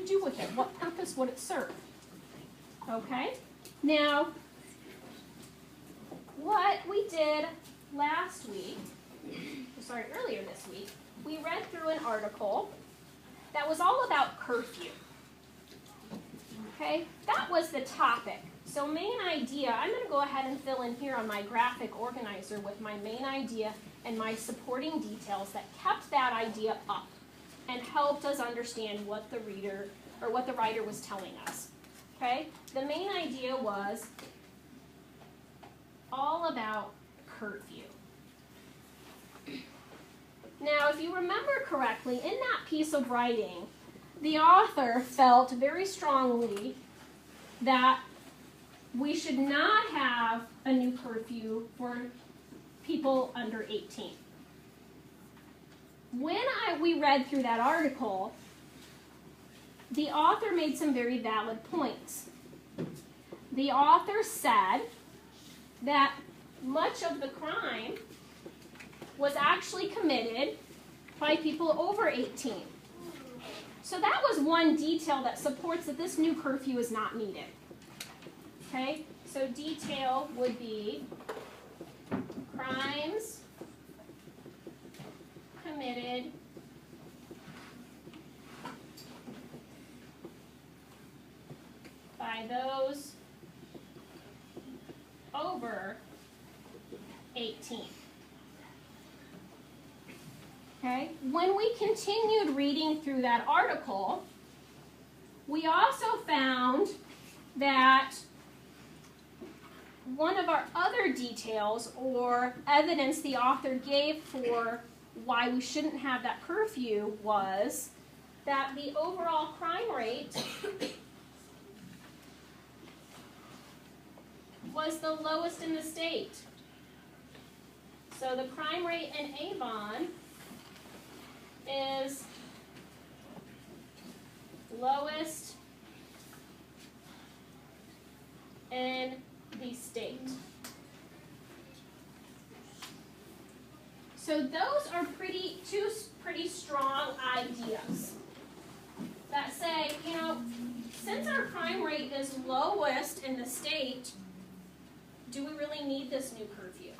do with it? What purpose would it serve? Okay, now what we did last week, earlier this week, we read through an article that was all about curfew. Okay, that was the topic. So main idea, I'm going to go ahead and fill in here on my graphic organizer with my main idea and my supporting details that kept that idea up and helped us understand what the reader or what the writer was telling us. Okay, the main idea was all about curfew. Now, if you remember correctly, in that piece of writing, the author felt very strongly that we should not have a new curfew for people under 18. When we read through that article, the author made some very valid points. The author said that much of the crime was actually committed by people over 18. So that was one detail that supports that this new curfew is not needed. Okay, so detail would be crimes committed by those over 18. Okay, when we continued reading through that article, we also found that one of our other details or evidence the author gave for why we shouldn't have that curfew was that the overall crime rate was the lowest in the state. So the crime rate in Avon is lowest in the state. So those are two pretty strong ideas that say, since our crime rate is lowest in the state, do we really need this new curfew?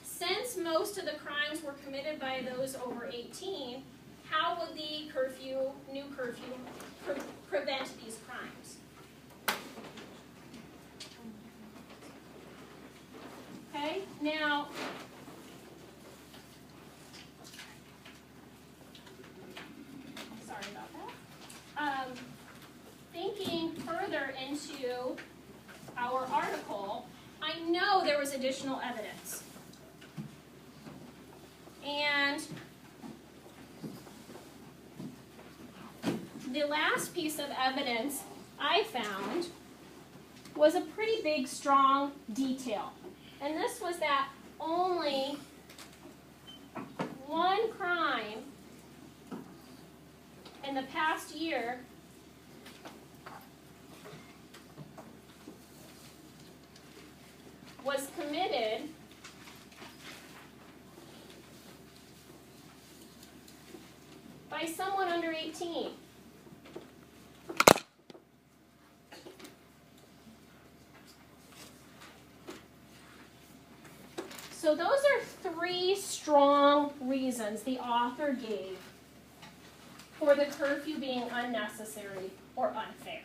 Since most of the crimes were committed by those over 18, how would the new curfew prevent these crimes? Okay, now, sorry about that. Thinking further into our article, I know there was additional evidence. And the last piece of evidence I found was a pretty big, strong detail. And this was that only one crime in the past year was committed by someone under 18. So those are three strong reasons the author gave for the curfew being unnecessary or unfair.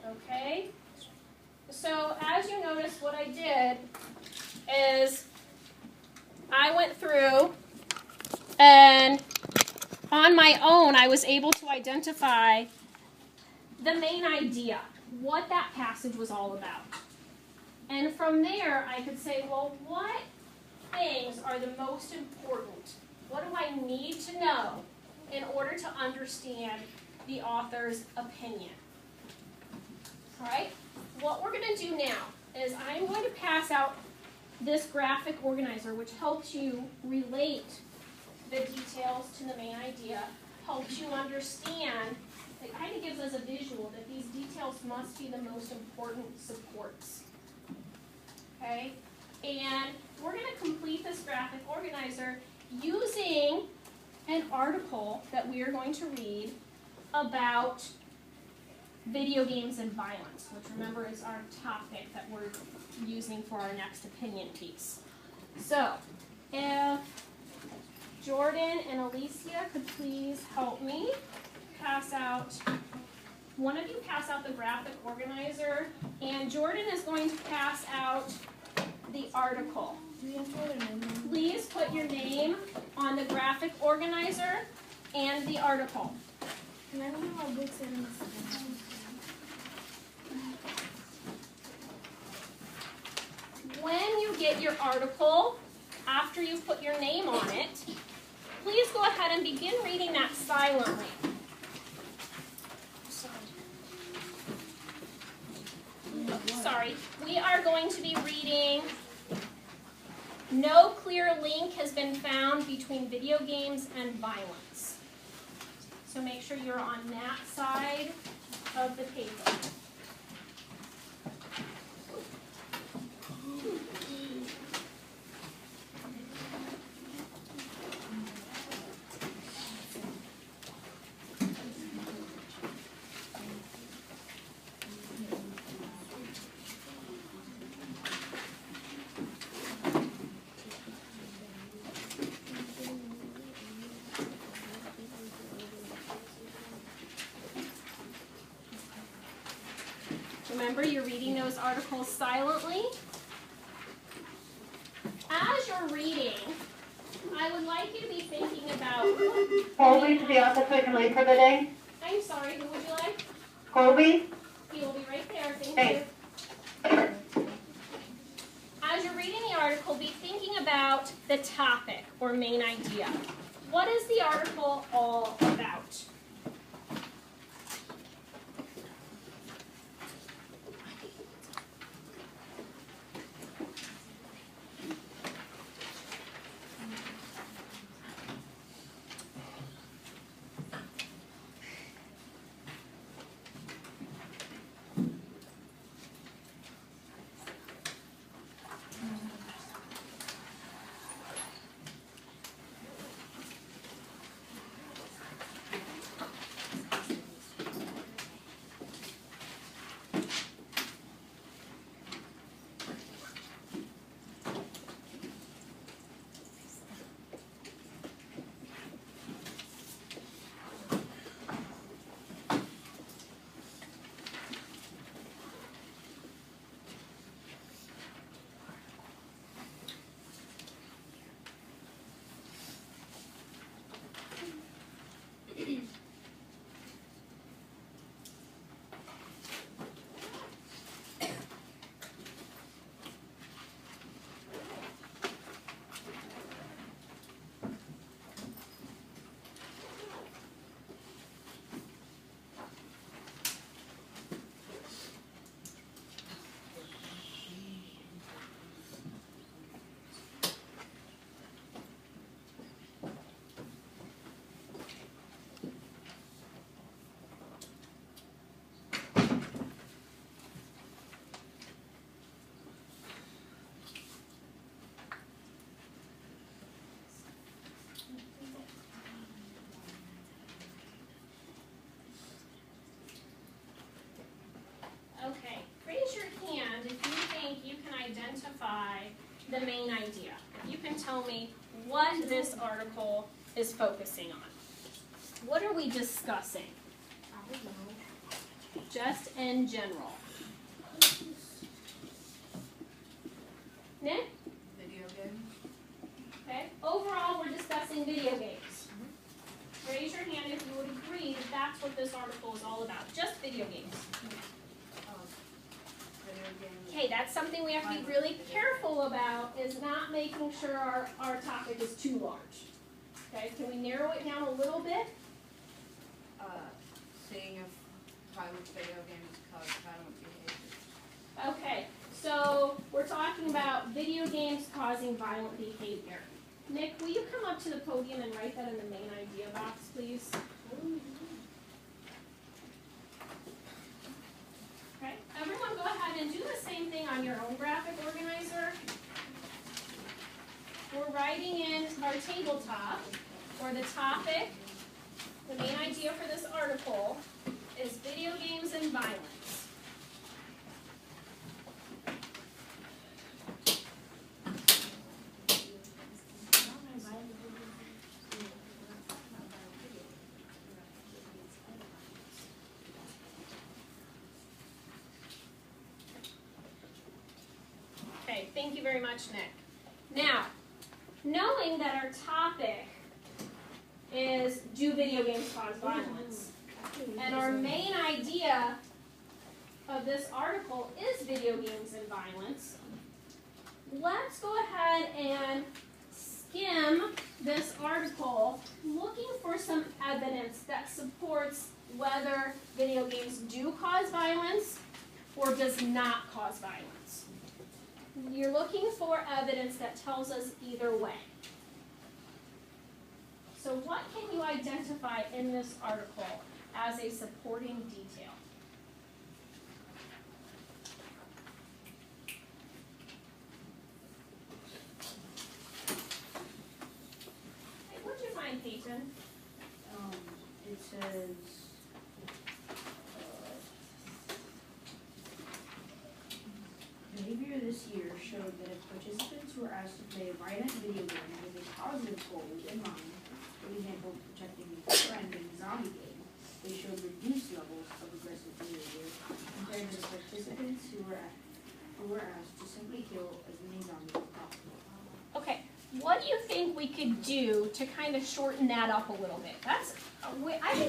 Okay? So as you notice, what I did is I went through and on my own I was able to identify the main idea, what that passage was all about. And from there I could say, well, what things are the most important? What do I need to know in order to understand the author's opinion? All right? What we're going to do now is I'm going to pass out this graphic organizer, which helps you relate the details to the main idea, helps you understand, it kind of gives us a visual that these details must be the most important supports. Okay? And we're going to complete this graphic organizer using an article that we are going to read about video games and violence, which remember is our topic that we're using for our next opinion piece. So, if Jordan and Alicia could please help me pass out, one of you pass out the graphic organizer, and Jordan is going to pass out the article. Please put your name on the graphic organizer and the article. When you get your article, after you've put your name on it, please go ahead and begin reading that silently. Sorry, we are going to be reading "No clear link has been found between video games and violence." So make sure you're on that side of the paper. Remember, you're reading those articles silently. As you're reading, I would like you to be thinking about... Colby to the office so I can leave for the day. I'm sorry, who would you like? Colby? He will be right there, thank Hey. you. As you're reading the article, be thinking about the topic or main idea. What is the article all about? Okay, raise your hand if you think you can identify the main idea. You can tell me what this article is focusing on. What are we discussing? I don't know. Just in general. Nick? Video games. Okay. Overall, we're discussing video games. Raise your hand if you would agree that that's what this article is all about. Just video games. Video games. Okay, that's something we have to be really careful about, is not making sure our topic is too large. Okay, can we narrow it down a little bit? Seeing if violent video games cause violent behavior. Okay, so we're talking about video games causing violent behavior. Nick, will you come up to the podium and write that in the main idea box, please? Okay, everyone go ahead and do the same thing on your own graphic organizer. We're writing in our tabletop, for the topic, the main idea for this article is video games and violence. Okay, thank you very much, Nick. Now, knowing that our topic is do video games cause violence, and our main idea of this article is video games and violence, let's go ahead and skim this article looking for some evidence that supports whether video games do cause violence or does not cause violence. You're looking for evidence that tells us either way. So what can you identify in this article as a supporting detail? Hey, what'd you find, Peyton? It says, behavior this year showed that if participants were asked to play a violent video game with a positive goal in mind, for example, protecting a friend in a zombie game, they showed reduced levels of aggressive behavior compared to the participants who were asked to simply kill as many zombies as possible. Okay, what do you think we could do to kind of shorten that up a little bit? I think